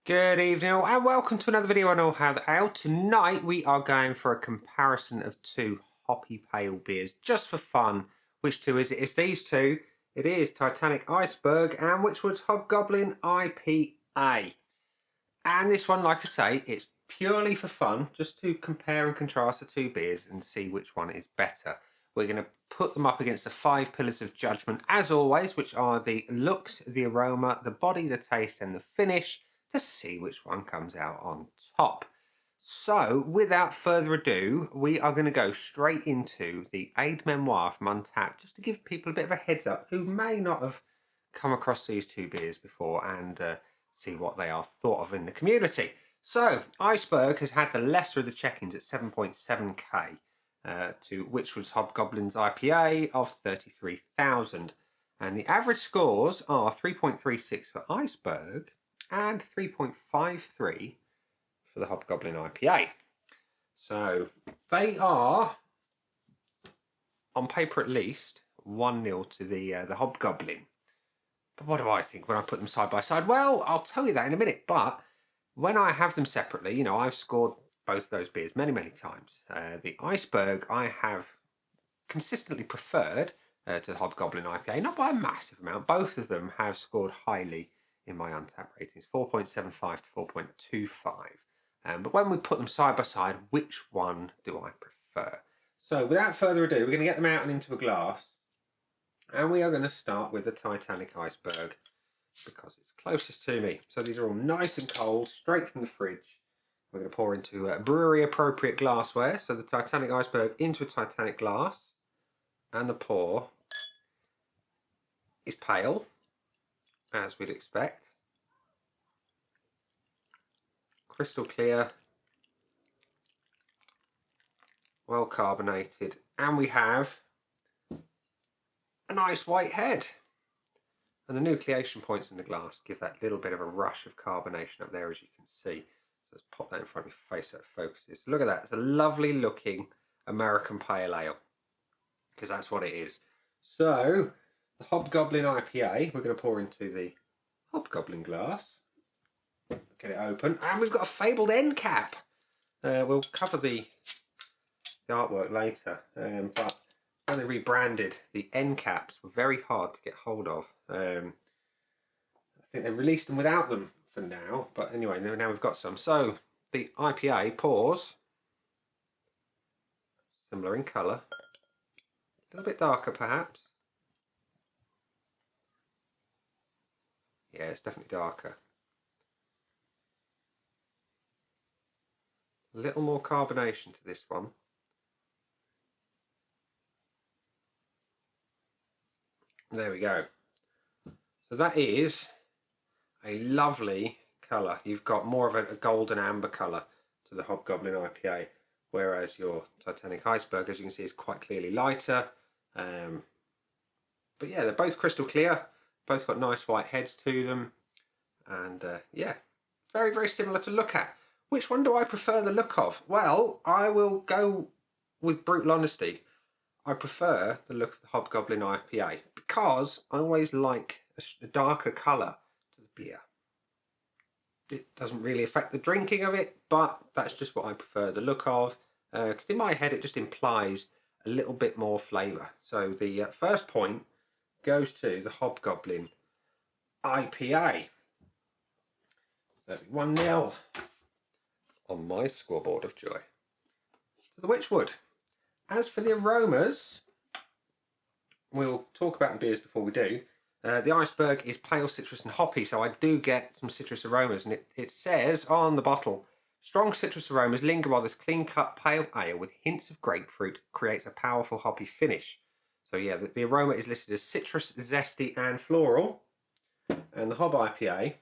Good evening all, and welcome to another video on All How the Ale. Tonight we are going for a comparison of two hoppy pale beers, just for fun. Which two is it? It's these two. It is Titanic Iceberg and Wychwood's Hobgoblin IPA. And this one, like I say, it's purely for fun, just to compare and contrast the two beers and see which one is better. We're going to put them up against the 5 pillars of judgment, as always, which are the looks, the aroma, the body, the taste, and the finish, to see which one comes out on top. So, without further ado, we are going to go straight into the Aide Memoir from Untapped, just to give people a bit of a heads up who may not have come across these two beers before and see what they are thought of in the community. So, Iceberg has had the lesser of the check-ins at 7.7k to Wychwood's Hobgoblin's IPA of 33,000. And the average scores are 3.36 for Iceberg and 3.53 for the Hobgoblin IPA. So they are, on paper at least, 1-0 to the Hobgoblin. But what do I think when I put them side by side? Well, I'll tell you that in a minute, but when I have them separately, you know, I've scored both of those beers many, many times. The Iceberg I have consistently preferred to the Hobgoblin IPA, not by a massive amount. Both of them have scored highly in my Untapped ratings, 4.75 to 4.25. But when we put them side by side, which one do I prefer? So without further ado, we're going to get them out and into a glass. And we are going to start with the Titanic Iceberg because it's closest to me. So these are all nice and cold, straight from the fridge. We're going to pour into brewery appropriate glassware. So the Titanic Iceberg into a Titanic glass. And the pour is pale, as we'd expect. Crystal clear, well carbonated, and we have a nice white head. And the nucleation points in the glass give that little bit of a rush of carbonation up there, as you can see. So let's pop that in front of your face so it focuses. Look at that, it's a lovely looking American Pale Ale, because that's what it is. So the Hobgoblin IPA, we're going to pour into the Hobgoblin glass. Get it open, and we've got a fabled end cap. We'll cover the artwork later, but when they rebranded, the end caps were very hard to get hold of. I think they released them without them for now, but anyway, now we've got some. So the IPA pours, similar in colour, a little bit darker perhaps. Yeah, it's definitely darker. A little more carbonation to this one. There we go. So that is a lovely colour. You've got more of a golden amber colour to the Hobgoblin IPA, whereas your Titanic Iceberg, as you can see, is quite clearly lighter. But yeah, they're both crystal clear. Both got nice white heads to them. And yeah, very, very similar to look at. Which one do I prefer the look of? Well, I will go with brutal honesty. I prefer the look of the Hobgoblin IPA because I always like a darker colour to the beer. It doesn't really affect the drinking of it, but that's just what I prefer the look of. Because in my head it just implies a little bit more flavour. So the first point goes to the Hobgoblin IPA. So 1-0 on my scoreboard of joy to the Wychwood. As for the aromas, we'll talk about the beers before we do. The Iceberg is pale, citrus and hoppy, so I do get some citrus aromas, and it says on the bottle, strong citrus aromas linger while this clean-cut pale ale with hints of grapefruit creates a powerful hoppy finish. So yeah, the aroma is listed as citrus, zesty and floral. And the Hob IPA,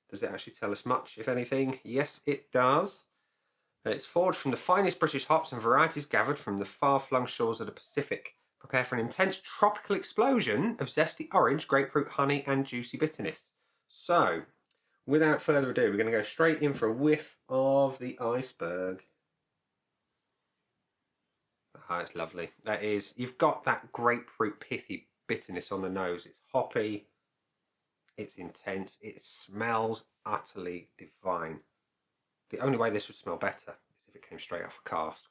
does it actually tell us much, if anything? Yes, it does. It's forged from the finest British hops and varieties gathered from the far-flung shores of the Pacific. Prepare for an intense tropical explosion of zesty orange, grapefruit, honey and juicy bitterness. So, without further ado, we're going to go straight in for a whiff of the Iceberg. Ah, it's lovely. That is, you've got that grapefruit pithy bitterness on the nose. It's hoppy. It's intense. It smells utterly divine. The only way this would smell better is if it came straight off a cask.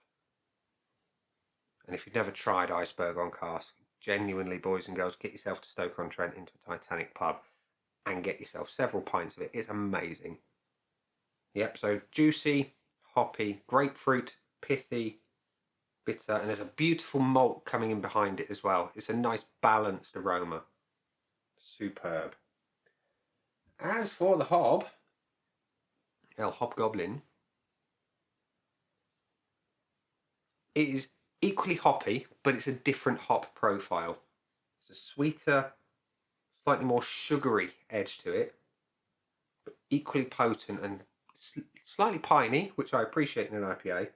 And if you've never tried Iceberg on cask, genuinely, boys and girls, get yourself to Stoke-on-Trent into a Titanic pub and get yourself several pints of it. It's amazing. Yep, so juicy, hoppy, grapefruit, pithy, bitter, and there's a beautiful malt coming in behind it as well. It's a nice balanced aroma. Superb. As for the hob, Hobgoblin, it is equally hoppy, but it's a different hop profile. It's a sweeter, slightly more sugary edge to it, but equally potent and slightly piney, which I appreciate in an IPA.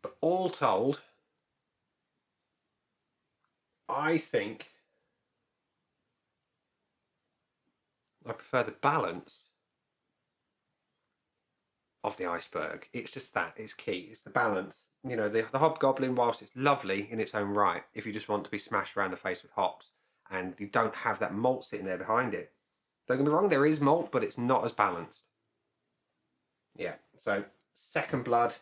But all told, I think I prefer the balance of the Iceberg. It's just that, it's key, it's the balance. You know, the Hobgoblin, whilst it's lovely in its own right, if you just want to be smashed around the face with hops and you don't have that malt sitting there behind it. Don't get me wrong, there is malt, but it's not as balanced. Yeah, so second blood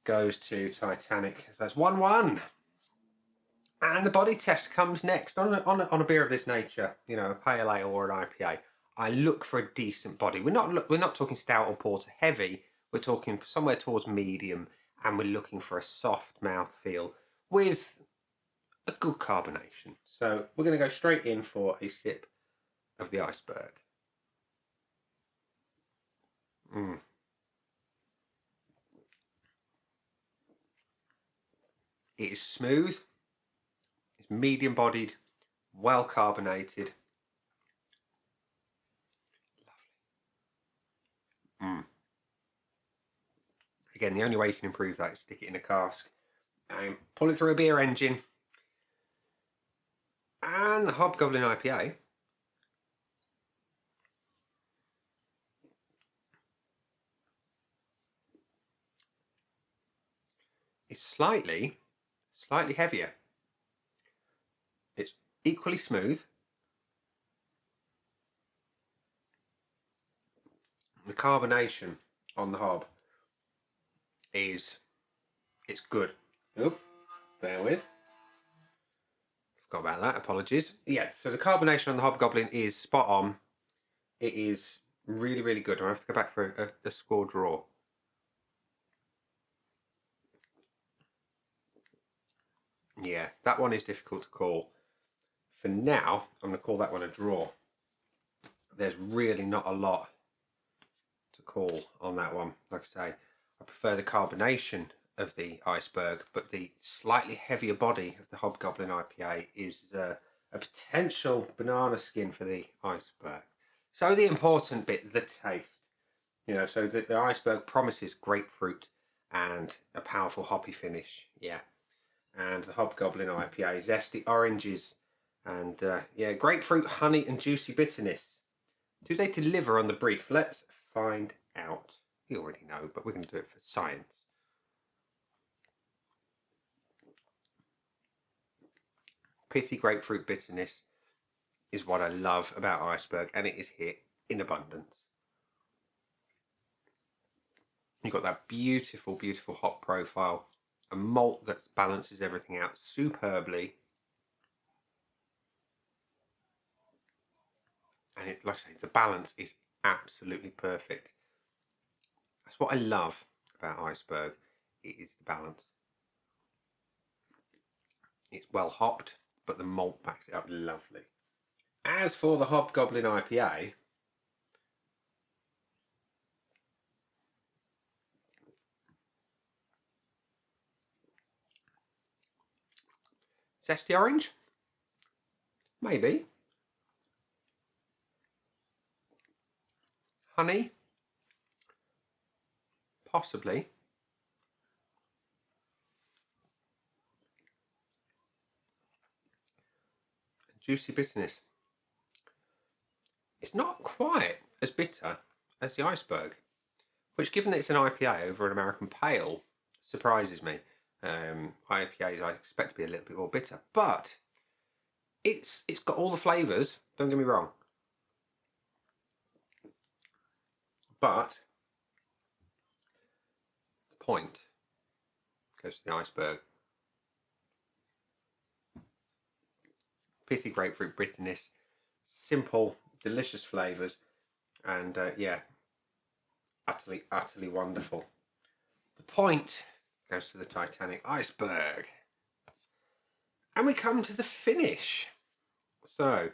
goes to Titanic. So that's 1-1. And the body test comes next. On a beer of this nature, you know, a pale ale or an IPA, I look for a decent body. We're not talking stout or porter heavy. We're talking somewhere towards medium, and we're looking for a soft mouth feel with a good carbonation. So we're going to go straight in for a sip of the Iceberg. It is smooth. It's medium bodied, well carbonated. Lovely. Again, the only way you can improve that is stick it in a cask and pull it through a beer engine. And the Hobgoblin IPA is slightly heavier. It's equally smooth. The carbonation on the hob it's good. Oh, bear with. Forgot about that, apologies. Yeah, so the carbonation on the Hobgoblin is spot on. It is really, really good. I have to go back for a score draw. Yeah, that one is difficult to call. For now, I'm going to call that one a draw. There's really not a lot to call on that one. Like I say, I prefer the carbonation of the Iceberg, but the slightly heavier body of the Hobgoblin IPA is a potential banana skin for the Iceberg. So the important bit, the taste. You know, so the Iceberg promises grapefruit and a powerful hoppy finish. Yeah. And the Hobgoblin IPA, zesty oranges and yeah, grapefruit, honey and juicy bitterness. Do they deliver on the brief? Let's find out. You already know, but we're going to do it for science. Pithy grapefruit bitterness is what I love about Iceberg, and it is here in abundance. You've got that beautiful, beautiful hop profile, a malt that balances everything out superbly. And it, like I say, the balance is absolutely perfect. That's what I love about Iceberg. It is the balance. It's well hopped, but the malt backs it up lovely. As for the Hobgoblin IPA, zesty orange? Maybe. Honey? Possibly. Juicy bitterness. It's not quite as bitter as the Iceberg, which, given that it's an IPA over an American Pale, surprises me. IPAs I expect to be a little bit more bitter, but it's got all the flavours, don't get me wrong. But the point goes to the Iceberg. Pithy grapefruit bitterness, simple, delicious flavours, and yeah, utterly wonderful. The point goes to the Titanic Iceberg. And we come to the finish. So,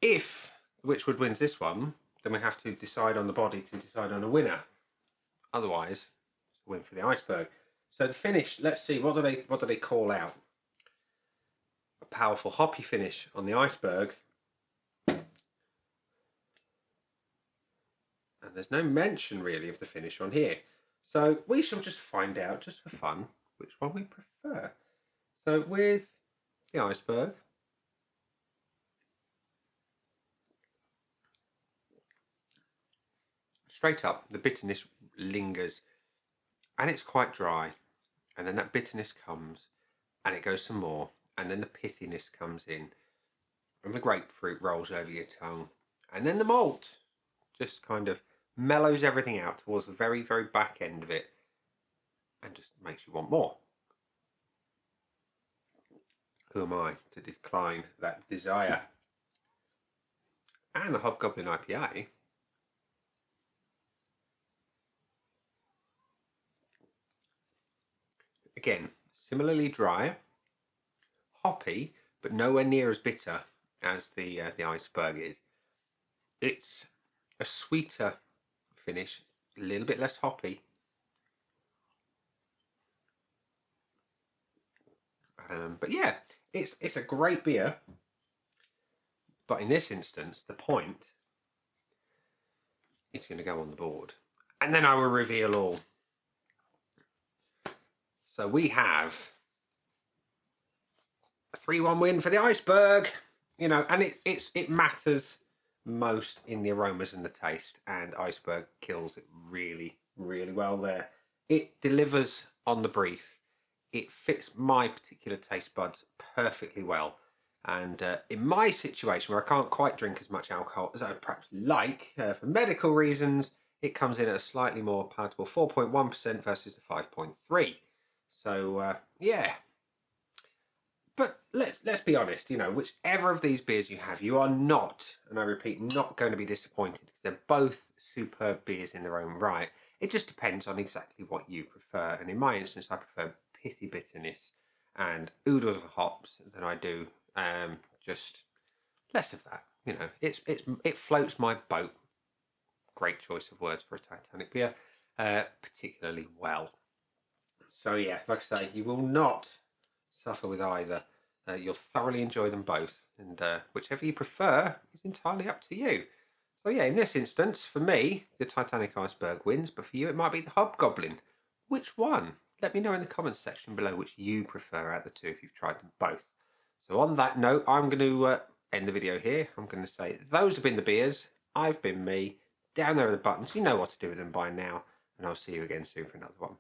if the Wychwood wins this one, then we have to decide on the body to decide on a winner. Otherwise, it's a win for the Iceberg. So the finish, let's see, what do they call out? A powerful hoppy finish on the Iceberg. And there's no mention really of the finish on here. So we shall just find out, just for fun, which one we prefer. So with the Iceberg, straight up, the bitterness lingers and it's quite dry. And then that bitterness comes and it goes some more. And then the pithiness comes in and the grapefruit rolls over your tongue. And then the malt just kind of mellows everything out towards the very, very back end of it and just makes you want more. Who am I to decline that desire? And the Hobgoblin IPA. Again, similarly dry, hoppy, but nowhere near as bitter as the Iceberg is. It's a sweeter finish, a little bit less hoppy. But yeah, it's a great beer. But in this instance, the point is going to go on the board. And then I will reveal all. So we have a 3-1 win for the Iceberg. You know, and it matters most in the aromas and the taste. And Iceberg kills it really, really well there. It delivers on the brief. It fits my particular taste buds perfectly well. And in my situation where I can't quite drink as much alcohol as I would perhaps like, for medical reasons, it comes in at a slightly more palatable 4.1% versus the 5.3%. So, yeah. But let's be honest, you know, whichever of these beers you have, you are not, and I repeat, not going to be disappointed because they're both superb beers in their own right. It just depends on exactly what you prefer. And in my instance, I prefer pithy bitterness and oodles of hops than I do just less of that. You know, it floats my boat. Great choice of words for a Titanic beer, particularly well. So yeah, like I say, you will not suffer with either. You'll thoroughly enjoy them both, and whichever you prefer is entirely up to you. So yeah, in this instance, for me, the Titanic Iceberg wins, but for you it might be the Hobgoblin. Which one? Let me know in the comments section below which you prefer out of the two if you've tried them both. So on that note, I'm going to end the video here. I'm going to say those have been the beers. I've been me. Down there are the buttons. You know what to do with them by now. And I'll see you again soon for another one.